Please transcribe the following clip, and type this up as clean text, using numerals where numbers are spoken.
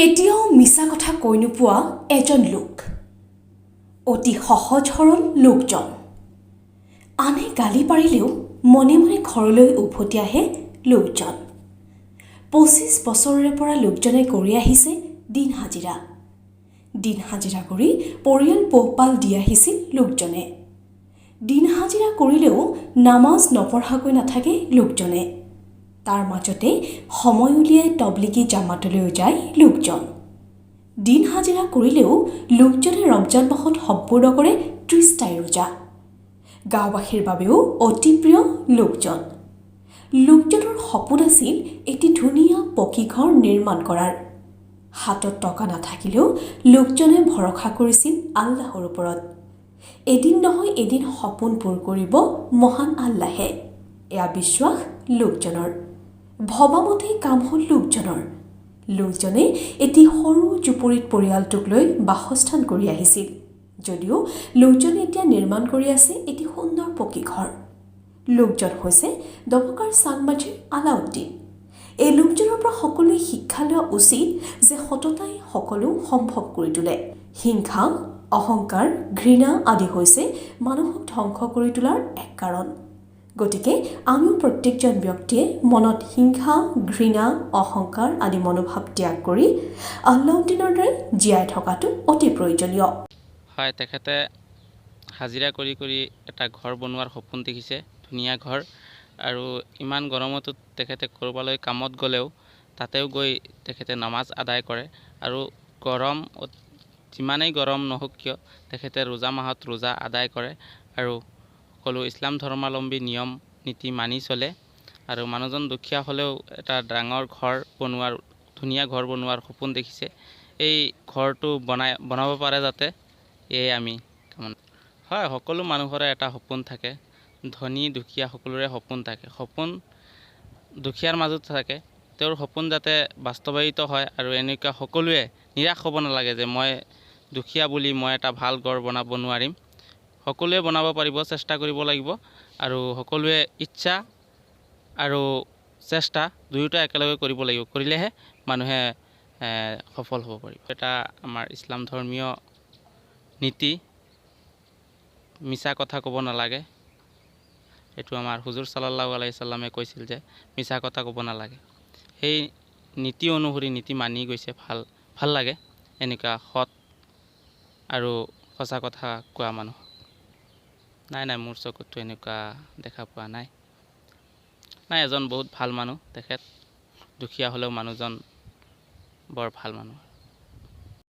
কেতিয়াও মিছা কথা কৈ নোপোৱা এজন লোক, অতি সহজ সৰল লোকজন। আনে গালি পাৰিলেও মনে মনে ঘৰলৈ উভতি আহে লোকজন। ২৫ বছৰৰে পৰা লোকজনে কৰি আহিছে দিন হাজিৰা। দিন হাজিৰা কৰি পৰিয়াল পোহপাল দি আহিছিল লোকজনে। দিন হাজিৰা কৰিলেও নামাজ নপঢ়াকৈ নাথাকে লোকজনে। তাৰ মাজতে সময় উলিয়াই তবলিগী জামাতলৈও যায় লোকজন। দিন হাজিৰা কৰিলেও লোকজনে ৰমজান মাহত সম্পূৰ্ণ কৰে ৩০টাই ৰোজা। গাঁওবাসীৰ বাবেও অতি প্ৰিয় লোকজন। লোকজনৰ সপোন আছিল এটি ধুনীয়া পকী ঘৰ নিৰ্মাণ কৰাৰ। হাতত টকা নাথাকিলেও লোকজনে ভৰসা কৰিছিল আল্লাহৰ ওপৰত। এদিন নহয় এদিন সপোন পূৰ কৰিব মহান আল্লাহে, এয়া বিশ্বাস লোকজনৰ। ভবামতেই কাম হ'ল লোকজনৰ। লোকজনে এটি সৰু জুপুৰিত পৰিয়ালটোক লৈ বাসস্থান কৰি আহিছিল, যদিও লোকজনে এতিয়া নিৰ্মাণ কৰি আছে এটি সুন্দৰ পকী ঘৰ। লোকজন হৈছে দমকাৰ চাংমাঝিৰ আলাউদ্দিন। এই লোকজনৰ পৰা সকলোৱে শিক্ষা লোৱা উচিত যে সততাই সকলো সম্ভৱ কৰি তোলে। হিংসা, অহংকাৰ, ঘৃণা আদি হৈছে মানুহক ধ্বংস কৰি তোলাৰ এক কাৰণ। গতিকে আমিও প্ৰত্যেকজন ব্যক্তিয়ে মনত হিংসা, ঘৃণা, অহংকাৰ আদি মনোভাৱ ত্যাগ কৰি আলাউদ্দিনৰ দৰে জীয়াই থকাটো অতি প্ৰয়োজনীয়। হয়, তেখেতে হাজিৰা কৰি কৰি এটা ঘৰ বনোৱাৰ সপোন দেখিছে, ধুনীয়া ঘৰ। আৰু ইমান গৰমতো তেখেতে ক'ৰবালৈ কামত গ'লেও তাতেও গৈ তেখেতে নামাজ আদায় কৰে। আৰু যিমানেই গৰম নহওক কিয় তেখেতে ৰোজা মাহত ৰোজা আদায় কৰে আৰু সকলো ইছলাম ধৰ্মাৱলম্বী নিয়ম নীতি মানি চলে। আৰু মানুহজন দুখীয়া হ'লেও এটা ডাঙৰ ঘৰ বনোৱাৰ, ধুনীয়া ঘৰ বনোৱাৰ সপোন দেখিছে। এই ঘৰটো বনাব পাৰে যাতে, এয়ে আমি কামনা। হয়, সকলো মানুহৰে এটা সপোন থাকে। ধনী দুখীয়া সকলোৰে সপোন থাকে। সপোন দুখীয়াৰ মাজত থাকে, তেওঁৰ সপোন যাতে বাস্তৱায়িত হয়। আৰু এনেকুৱা সকলোৱে নিৰাশ হ'ব নালাগে যে মই দুখীয়া বুলি মই এটা ভাল ঘৰ বনাব নোৱাৰিম। সকলোৱে বনাব পাৰিব, চেষ্টা কৰিব লাগিব। আৰু সকলোৱে ইচ্ছা আৰু চেষ্টা দুয়োটা একেলগে কৰিব লাগিব, কৰিলেহে মানুহে সফল হ'ব পাৰিব। এটা আমাৰ ইছলাম ধৰ্মীয় নীতি, মিছা কথা ক'ব নালাগে। এইটো আমাৰ হুজুৰ ছাল্লাল্লাহু আলাইহি ছাল্লামে কৈছিল যে মিছা কথা ক'ব নালাগে। সেই নীতি অনুসৰি নীতি মানি গৈছে, ভাল লাগে এনেকুৱা সৎ আৰু সঁচা কথা কোৱা মানুহ। নাই, মোৰ চকুততো এনেকুৱা দেখা পোৱা নাই। এজন বহুত ভাল মানুহ তেখেত। দুখীয়া হ'লেও মানুহজন বৰ ভাল মানুহ।